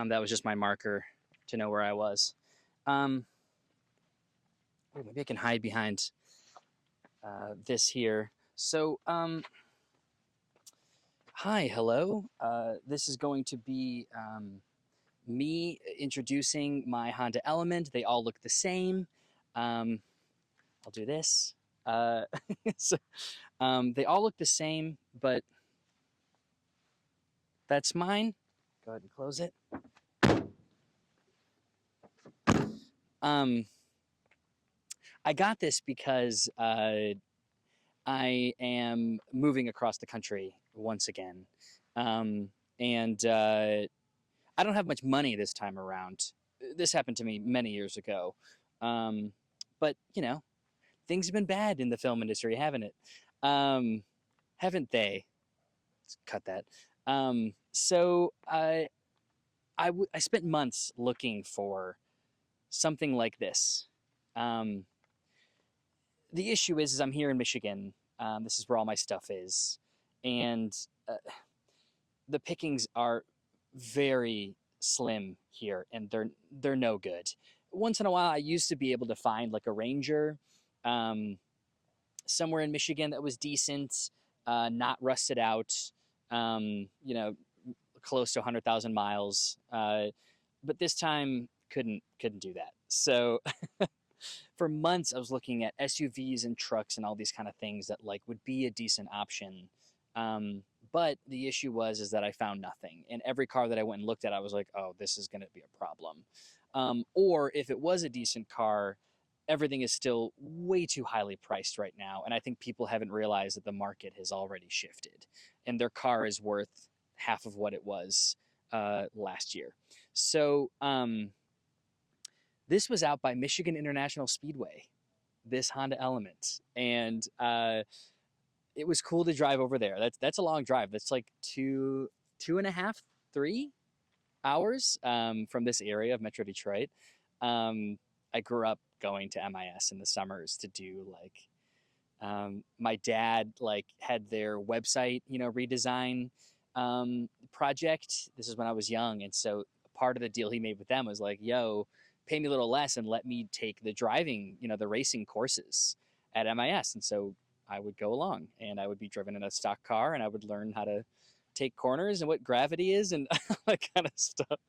That was just my marker to know where I was. Maybe I can hide behind this here. So, hi, hello. This is going to be me introducing my Honda Element. They all look the same. I'll do this. Uh, so, they all look the same, but that's mine. Go ahead and close it. Um, I got this because I am moving across the country once again. And I don't have much money this time around. This happened to me many years ago. Um, but, things have been bad in the film industry, haven't it? Um, haven't they? Let's cut that. So I spent months looking for something like this. Um, the issue is I'm here in Michigan. This is where all my stuff is, and the pickings are very slim here, and they're no good. Once in a while, I used to be able to find like a Ranger, um, somewhere in Michigan that was decent, not rusted out, you know, close to 100,000 miles. But this time couldn't do that. So for months, I was looking at SUVs and trucks and all these kind of things that like would be a decent option. But the issue was is that I found nothing, and every car that I went and looked at, I was like, oh, this is going to be a problem. Or if it was a decent car, everything is still way too highly priced right now, and I think people haven't realized that the market has already shifted, and their car is worth half of what it was last year. So this was out by Michigan International Speedway, this Honda Element, and it was cool to drive over there. That's a long drive. That's like two and a half, 3 hours from this area of Metro Detroit. I grew up going to MIS in the summers to do like my dad like had their website, redesign project. This is when I was young, and so part of the deal he made with them was like, "Yo, pay me a little less and let me take the driving, the racing courses at MIS." And so I would go along, and I would be driven in a stock car, and I would learn how to take corners and what gravity is and all that kind of stuff.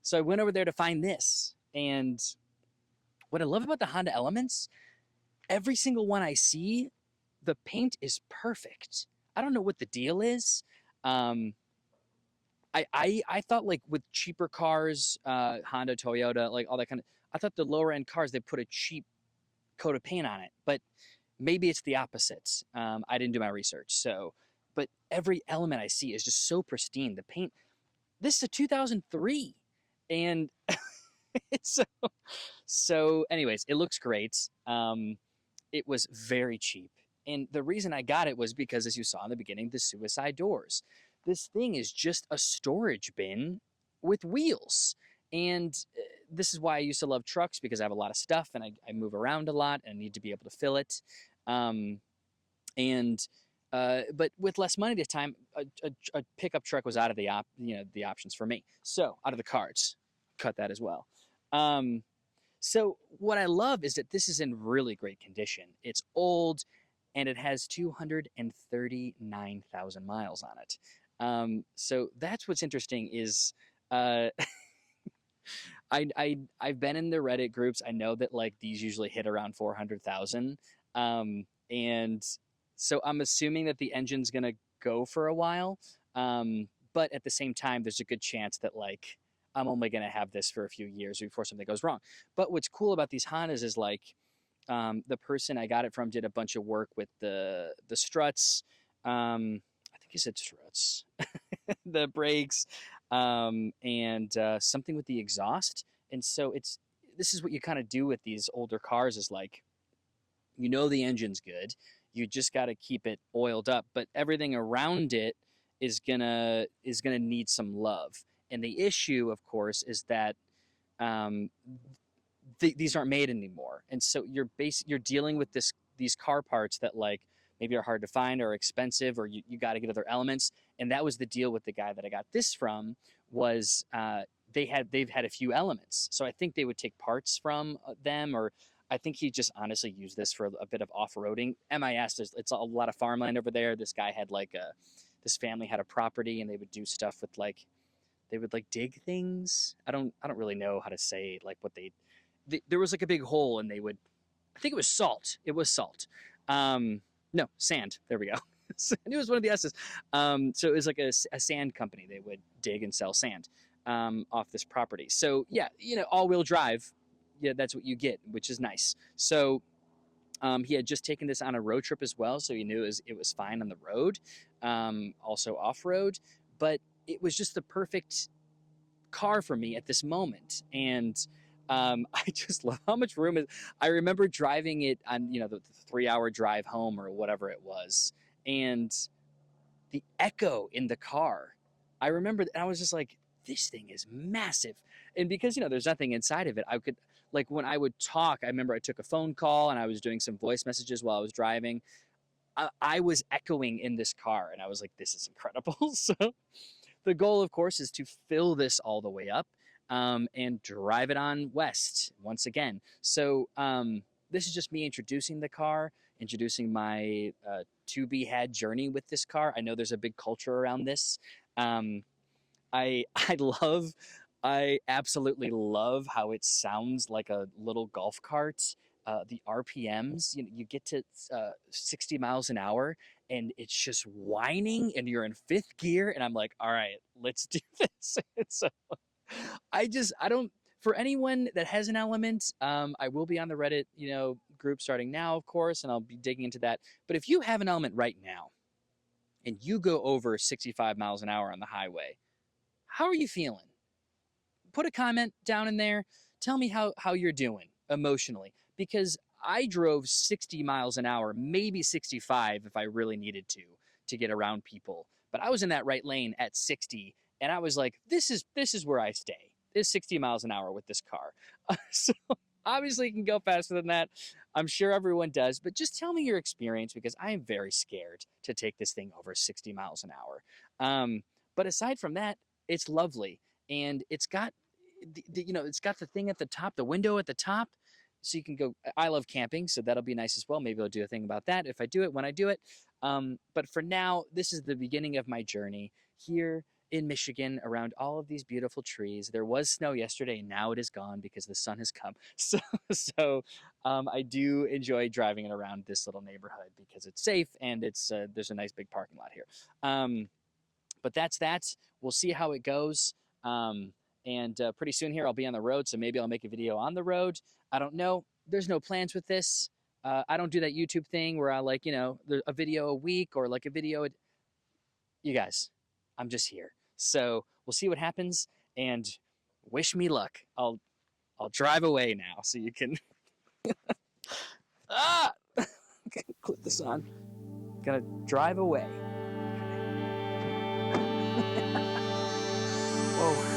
So I went over there to find this, and what I love about the Honda Elements, every single one I see, the paint is perfect. I don't know what the deal is. Um, I thought like with cheaper cars, Honda, Toyota, like all that kind of. I thought the lower end cars they put a cheap coat of paint on it, but maybe it's the opposite. I didn't do my research, so. But every element I see is just so pristine. The paint. This is a 2003, and it's so. Anyways, it looks great. It was very cheap. And the reason I got it was because, as you saw in the beginning, the suicide doors. This thing is just a storage bin with wheels. And this is why I used to love trucks, because I have a lot of stuff and I move around a lot and need to be able to fill it. Um, and but with less money this time, a pickup truck was out of the options for me. So out of the cards, cut that as well. Um, so what I love is that this is in really great condition. It's old, and it has 239,000 miles on it. So that's what's interesting is uh, I've been in the Reddit groups. I know that like these usually hit around 400,000, and so I'm assuming that the engine's gonna go for a while. But at the same time, there's a good chance that like I'm only gonna have this for a few years before something goes wrong. But what's cool about these Hondas is like the person I got it from did a bunch of work with the struts. I think he said struts, the brakes, and something with the exhaust. And so this is what you kind of do with these older cars is like the engine's good. You just got to keep it oiled up, but everything around it is gonna need some love. And the issue, of course, is that um, these aren't made anymore, and so you're dealing with these car parts that like maybe are hard to find or expensive, or you got to get other elements. And that was the deal with the guy that I got this from was they've had a few elements. So I think they would take parts from them, or I think he just honestly used this for a bit of off-roading. MIS, it's a lot of farmland over there. This guy had this family had a property, and they would do stuff with they would dig things. I don't really know how to say like what there was like a big hole, and they would, I think it was salt. It was salt. No, sand. There we go. I knew it was one of the S's. So it was like a sand company. They would dig and sell sand off this property. So yeah, all-wheel drive. Yeah, that's what you get, which is nice. So he had just taken this on a road trip as well, so he knew it was fine on the road, also off-road. But it was just the perfect car for me at this moment. And I just love how much room I remember driving it on, the 3-hour drive home or whatever it was. And the echo in the car, I remember, and I was just like, this thing is massive. And because, there's nothing inside of it, I could, like when I would talk, I remember I took a phone call and I was doing some voice messages while I was driving. I was echoing in this car, and I was like, this is incredible. So the goal, of course, is to fill this all the way up and drive it on west once again. So this is just me introducing the car, introducing my to-be had journey with this car. I know there's a big culture around this. I absolutely love how it sounds like a little golf cart. The RPMs, you get to 60 miles an hour, and it's just whining, and you're in 5th gear, and I'm like, all right, let's do this. So I don't, for anyone that has an element, I will be on the Reddit, group starting now, of course, and I'll be digging into that. But if you have an element right now, and you go over 65 miles an hour on the highway, how are you feeling? Put a comment down in there. Tell me how you're doing emotionally, because I drove 60 miles an hour, maybe 65 if I really needed to get around people. But I was in that right lane at 60, and I was like, this is where I stay. Is 60 miles an hour with this car. So obviously you can go faster than that. I'm sure everyone does, but just tell me your experience, because I am very scared to take this thing over 60 miles an hour. But aside from that, it's lovely, and it's got it's got the thing at the top, the window at the top, so you can go. I love camping, so that'll be nice as well. Maybe I'll do a thing about that if I do it, when I do it. But for now, this is the beginning of my journey here in Michigan around all of these beautiful trees. There was snow yesterday, and now it is gone because the sun has come. So I do enjoy driving it around this little neighborhood because it's safe, and there's a nice big parking lot here. But that's that. We'll see how it goes. And pretty soon here, I'll be on the road, so maybe I'll make a video on the road. I don't know. There's no plans with this. I don't do that YouTube thing where I a video a week or like a video. You guys, I'm just here. So we'll see what happens, and wish me luck. I'll drive away now so you can. Click this on. Gonna drive away. Whoa.